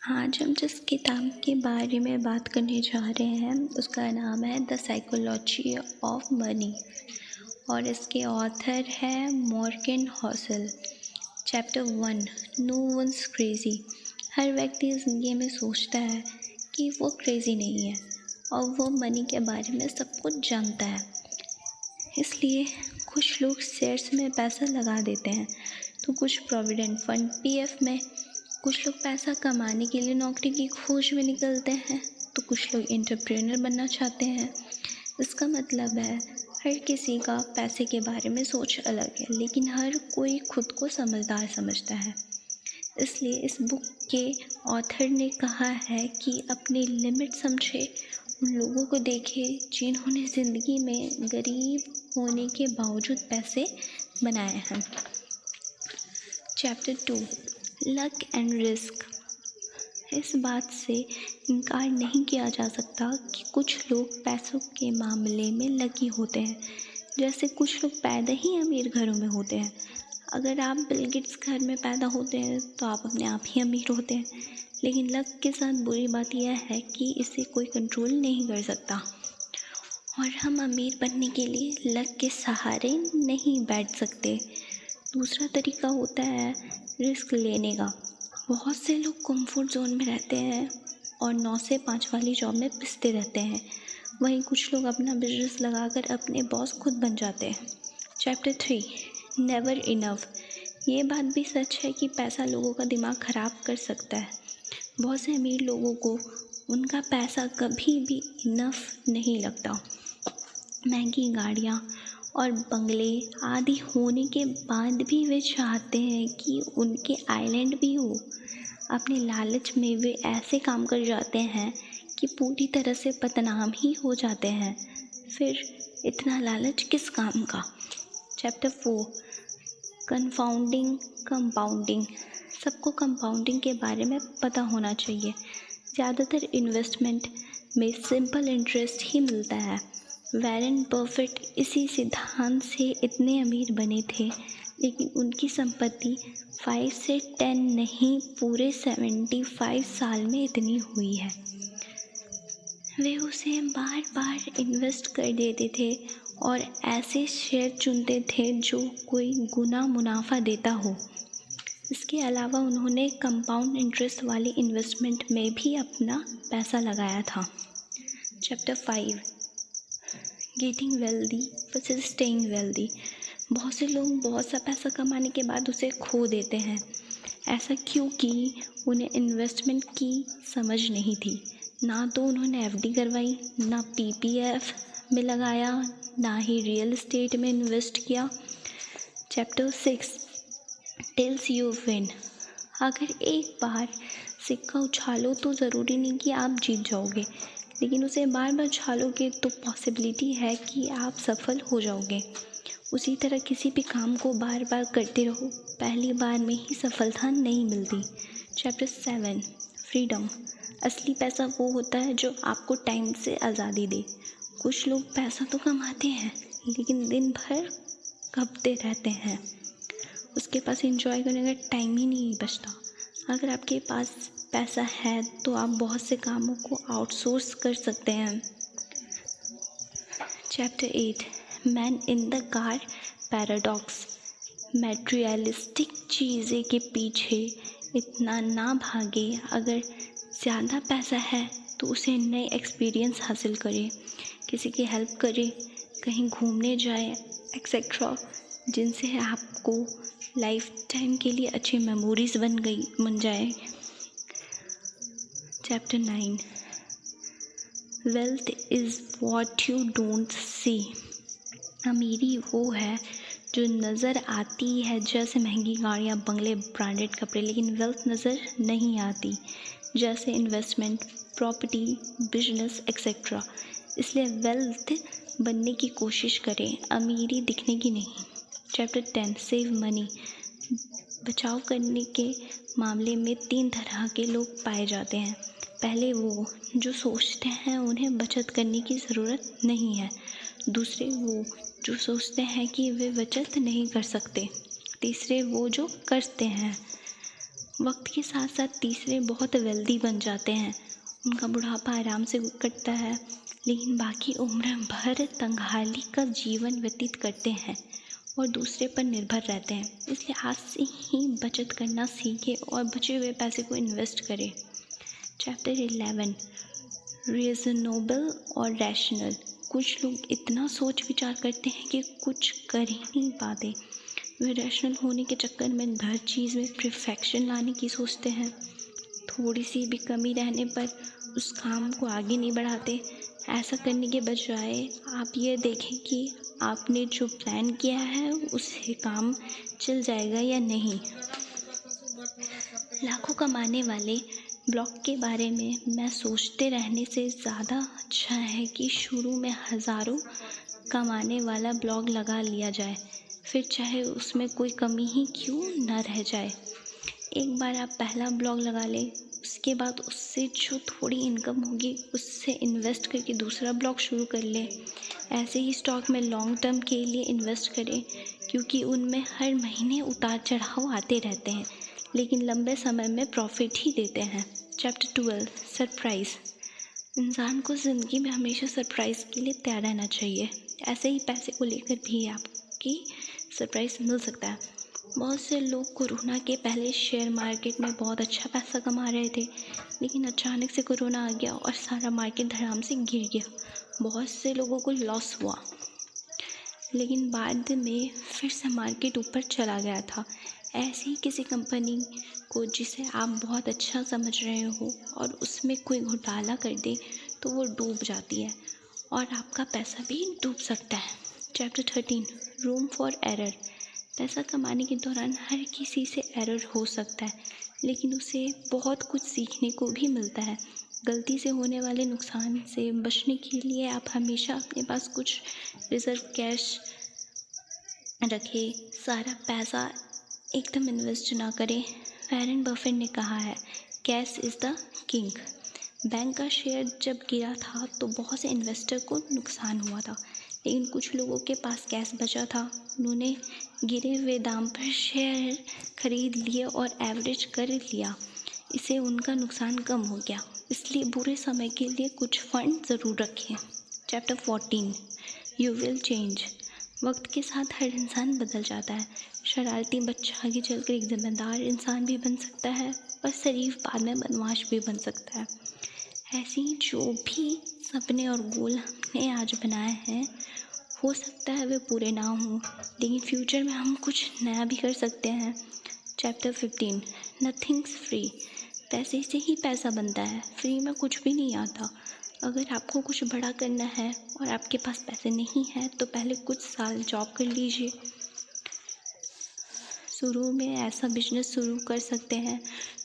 आज हम जिस किताब के बारे में बात करने जा रहे हैं उसका नाम है द साइकोलॉजी ऑफ मनी और इसके ऑथर है Morgan Housel. Chapter 1, no one's crazy. हर व्यक्ति ज़िंदगी में सोचता है कि वो क्रेजी नहीं है और वो मनी के बारे में सब कुछ जानता है। इसलिए कुछ लोग शेयर्स में पैसा लगा देते हैं तो कुछ प्रोविडेंट फंड पीएफ में, कुछ लोग पैसा कमाने के लिए नौकरी की खोज में निकलते हैं तो कुछ लोग एंटरप्रेन्योर बनना चाहते हैं। इसका मतलब है हर किसी का पैसे के बारे में सोच अलग है, लेकिन हर कोई खुद को समझदार समझता है। इसलिए इस बुक के ऑथर ने कहा है कि अपनी लिमिट समझे, उन लोगों को देखे जिन्होंने ज़िंदगी में गरीब होने के बावजूद पैसे बनाए हैं। Chapter 2, luck and risk. इस बात से इनकार नहीं किया जा सकता कि कुछ लोग पैसों के मामले में लकी होते हैं। जैसे कुछ लोग पैदा ही अमीर घरों में होते हैं। अगर आप बिल गेट्स घर में पैदा होते हैं तो आप अपने आप ही अमीर होते हैं। लेकिन लक के साथ बुरी बात यह है कि इसे कोई कंट्रोल नहीं कर सकता और हम अमीर बनने के लिए लक के सहारे नहीं बैठ सकते। दूसरा तरीका होता है रिस्क लेने का। बहुत से लोग कंफर्ट जोन में रहते हैं और 9 से 5 वाली जॉब में पिसते रहते हैं। वहीं कुछ लोग अपना बिजनेस लगाकर अपने बॉस खुद बन जाते हैं। Chapter 3, never enough. ये बात भी सच है कि पैसा लोगों का दिमाग ख़राब कर सकता है। बहुत से अमीर लोगों को उनका पैसा कभी भी इनफ नहीं लगता। महंगी गाड़ियाँ और बंगले आदि होने के बाद भी वे चाहते हैं कि उनके आइलैंड भी हो। अपने लालच में वे ऐसे काम कर जाते हैं कि पूरी तरह से बदनाम ही हो जाते हैं। फिर इतना लालच किस काम का। Chapter 4, confounding compounding. सबको कंपाउंडिंग के बारे में पता होना चाहिए। ज़्यादातर इन्वेस्टमेंट में सिंपल इंटरेस्ट ही मिलता है। वॉरेन बफेट इसी सिद्धांत से इतने अमीर बने थे, लेकिन उनकी संपत्ति 5 से 10 नहीं, पूरे 75 साल में इतनी हुई है। वे उसे बार बार इन्वेस्ट कर देते थे और ऐसे शेयर चुनते थे जो कोई गुना मुनाफा देता हो। इसके अलावा उन्होंने कंपाउंड इंटरेस्ट वाली इन्वेस्टमेंट में भी अपना पैसा लगाया था। Chapter 5, getting wealthy versus staying wealthy. बहुत से लोग बहुत सा पैसा कमाने के बाद उसे खो देते हैं। ऐसा क्योंकि उन्हें इन्वेस्टमेंट की समझ नहीं थी। ना तो उन्होंने एफडी करवाई, ना पीपीएफ में लगाया, ना ही रियल एस्टेट में इन्वेस्ट किया। Chapter 6, tells you win. अगर एक बार सिक्का उछालो तो ज़रूरी नहीं कि आप जीत जाओगे, लेकिन उसे बार बार उछालोगे तो पॉसिबिलिटी है कि आप सफल हो जाओगे। उसी तरह किसी भी काम को बार बार करते रहो, पहली बार में ही सफलता नहीं मिलती। Chapter 7, freedom. असली पैसा वो होता है जो आपको टाइम से आज़ादी दे। कुछ लोग पैसा तो कमाते हैं लेकिन दिन भर कपते रहते हैं, उसके पास एंजॉय करने का टाइम ही नहीं बचता। अगर आपके पास पैसा है तो आप बहुत से कामों को आउटसोर्स कर सकते हैं। Chapter 8, man in the car paradox. Materialistic चीज़ें के पीछे इतना ना भागे। अगर ज़्यादा पैसा है तो उसे नए एक्सपीरियंस हासिल करे, किसी की हेल्प करे, कहीं घूमने जाए एक्सेट्रा, जिनसे आपको लाइफ टाइम के लिए अच्छी मेमोरीज बन जाए। Chapter 9, wealth is what you don't see. अमीरी वो है जो नज़र आती है, जैसे महंगी गाड़ियाँ, बंगले, ब्रांडेड कपड़े, लेकिन वेल्थ नज़र नहीं आती, जैसे इन्वेस्टमेंट, प्रॉपर्टी, बिजनेस एक्सेट्रा। इसलिए वेल्थ बनने की कोशिश करें, अमीरी दिखने की नहीं। Chapter 10, save money. बचाव करने के मामले में 3 तरह के लोग पाए जाते हैं। पहले वो जो सोचते हैं उन्हें बचत करने की ज़रूरत नहीं है। दूसरे वो जो सोचते हैं कि वे बचत नहीं कर सकते। तीसरे वो जो करते हैं। वक्त के साथ साथ तीसरे बहुत वेल्दी बन जाते हैं, उनका बुढ़ापा आराम से कटता है, लेकिन बाकी उम्र भर तंगहाली का जीवन व्यतीत करते हैं और दूसरे पर निर्भर रहते हैं। इसलिए आज से ही बचत करना सीखें और बचे हुए पैसे को इन्वेस्ट करें। चैप्टर 11, रीजनेबल और रैशनल। कुछ लोग इतना सोच विचार करते हैं कि कुछ कर ही नहीं पाते। वे रैशनल होने के चक्कर में हर चीज़ में परफेक्शन लाने की सोचते हैं। थोड़ी सी भी कमी रहने पर उस काम को आगे नहीं बढ़ाते। ऐसा करने के बजाय आप ये देखें कि आपने जो प्लान किया है उससे काम चल जाएगा या नहीं। लाखों कमाने वाले ब्लॉग के बारे में मैं सोचते रहने से ज़्यादा अच्छा है कि शुरू में हज़ारों कमाने वाला ब्लॉग लगा लिया जाए, फिर चाहे उसमें कोई कमी ही क्यों न रह जाए। एक बार आप पहला ब्लॉग लगा लें, उसके बाद उससे जो थोड़ी इनकम होगी उससे इन्वेस्ट करके दूसरा ब्लॉग शुरू कर लें। ऐसे ही स्टॉक में लॉन्ग टर्म के लिए इन्वेस्ट करें, क्योंकि उनमें हर महीने उतार चढ़ाव आते रहते हैं, लेकिन लंबे समय में प्रॉफिट ही देते हैं। Chapter 12, surprise. इंसान को ज़िंदगी में हमेशा सरप्राइज़ के लिए तैयार रहना चाहिए। ऐसे ही पैसे को लेकर भी आपकी सरप्राइज़ मिल सकता है। बहुत से लोग कोरोना के पहले शेयर मार्केट में बहुत अच्छा पैसा कमा रहे थे, लेकिन अचानक से कोरोना आ गया और सारा मार्केट धड़ाम से गिर गया। बहुत से लोगों को लॉस हुआ, लेकिन बाद में फिर से मार्केट ऊपर चला गया था। ऐसी ही किसी कंपनी को जिसे आप बहुत अच्छा समझ रहे हो और उसमें कोई घोटाला कर दे तो वो डूब जाती है और आपका पैसा भी डूब सकता है। Chapter 13, room for error. पैसा कमाने के दौरान हर किसी से एरर हो सकता है, लेकिन उसे बहुत कुछ सीखने को भी मिलता है। गलती से होने वाले नुकसान से बचने के लिए आप हमेशा अपने पास कुछ रिजर्व कैश रखें। सारा पैसा एकदम इन्वेस्ट ना करें। वॉरेन बफेट ने कहा है, cash is the king. Bank का शेयर जब गिरा था तो बहुत से इन्वेस्टर को नुकसान हुआ था, लेकिन कुछ लोगों के पास कैश बचा था। उन्होंने गिरे हुए दाम पर शेयर खरीद लिए और एवरेज कर लिया। इससे उनका नुकसान कम हो गया। इसलिए बुरे समय के लिए कुछ फंड ज़रूर रखें। Chapter 14, you will change. वक्त के साथ हर इंसान बदल जाता है। शरारती बच्चा आगे चलकर एक जिम्मेदार इंसान भी बन सकता है और शरीफ बाद में बदमाश भी बन सकता है। ऐसे ही जो भी सपने और गोल हमने आज बनाए हैं, हो सकता है वे पूरे ना हों, लेकिन फ्यूचर में हम कुछ नया भी कर सकते हैं। Chapter 15, nothings free. पैसे से ही पैसा बनता है, फ्री में कुछ भी नहीं आता। अगर आपको कुछ बड़ा करना है और आपके पास पैसे नहीं हैं तो पहले कुछ साल जॉब कर लीजिए। शुरू में ऐसा बिजनेस शुरू कर सकते हैं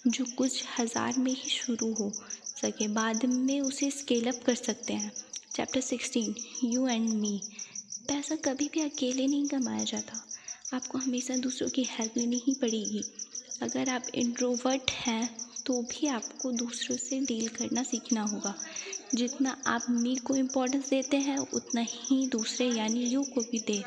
जो कुछ हज़ार में ही शुरू हो सके, बाद में उसे स्केल अप कर सकते हैं। Chapter 16, you and me. पैसा कभी भी अकेले नहीं कमाया जाता, आपको हमेशा दूसरों की हेल्प लेनी ही पड़ेगी। अगर आप इंट्रोवर्ट हैं तो भी आपको दूसरों से डील करना सीखना होगा। जितना आप मी को इम्पोर्टेंस देते हैं उतना ही दूसरे यानी यू को भी दें।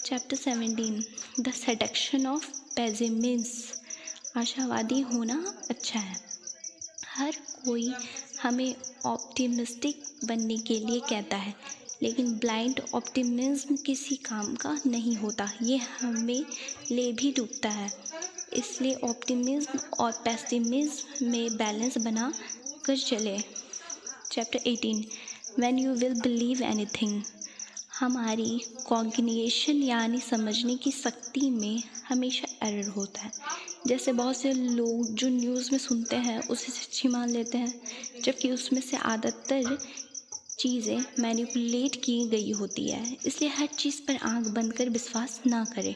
Chapter 17, the seduction of pessimist. आशावादी होना अच्छा है। हर कोई हमें ऑप्टिमिस्टिक बनने के लिए कहता है, लेकिन ब्लाइंड ऑप्टिमिज्म किसी काम का नहीं होता, ये हमें ले भी डूबता है। इसलिए ऑप्टिमिज्म और पेसिमिज्म में बैलेंस बना कर चले। Chapter 18, when you will believe anything. हमारी कॉग्निशन यानी समझने की शक्ति में हमेशा एरर होता है। जैसे बहुत से लोग जो न्यूज़ में सुनते हैं उसे सच्ची मान लेते हैं, जबकि उसमें से आदतर चीज़ें मैनिपुलेट की गई होती है। इसलिए हर चीज़ पर आंख बंद कर विश्वास ना करें।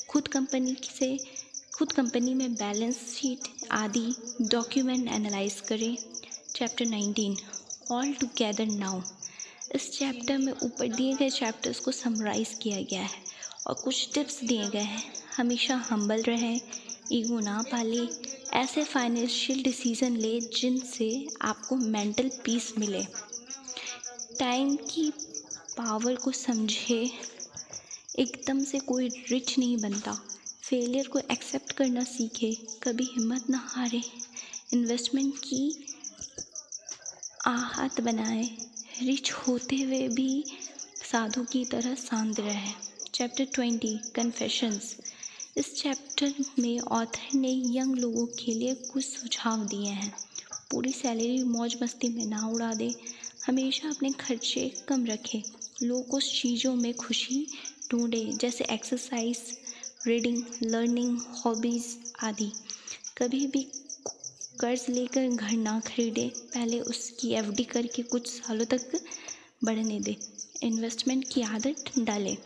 खुद कंपनी में बैलेंस शीट आदि डॉक्यूमेंट एनालाइज करें। Chapter 19, all together now. इस चैप्टर में ऊपर दिए गए चैप्टर्स को समराइज़ किया गया है और कुछ टिप्स दिए गए हैं। हमेशा हम्बल रहें, ईगो ना पालें, ऐसे फाइनेंशियल डिसीजन ले जिनसे आपको मेंटल पीस मिले। टाइम की पावर को समझे। एकदम से कोई रिच नहीं बनता, फेलियर को एक्सेप्ट करना सीखे, कभी हिम्मत ना हारे, इन्वेस्टमेंट की आहत बनाए, रिच होते हुए भी साधु की तरह शांत रहे। Chapter 20 confessions. इस चैप्टर में ऑथर ने यंग लोगों के लिए कुछ सुझाव दिए हैं। पूरी सैलरी मौज मस्ती में ना उड़ा दे, हमेशा अपने खर्चे कम रखे, लो कॉस्ट चीज़ों में खुशी ढूंढे, जैसे एक्सरसाइज, रीडिंग, लर्निंग, हॉबीज़ आदि। कभी भी कर्ज लेकर घर ना खरीदे, पहले उसकी एफडी करके कुछ सालों तक बढ़ने दे। इन्वेस्टमेंट की आदत डाले।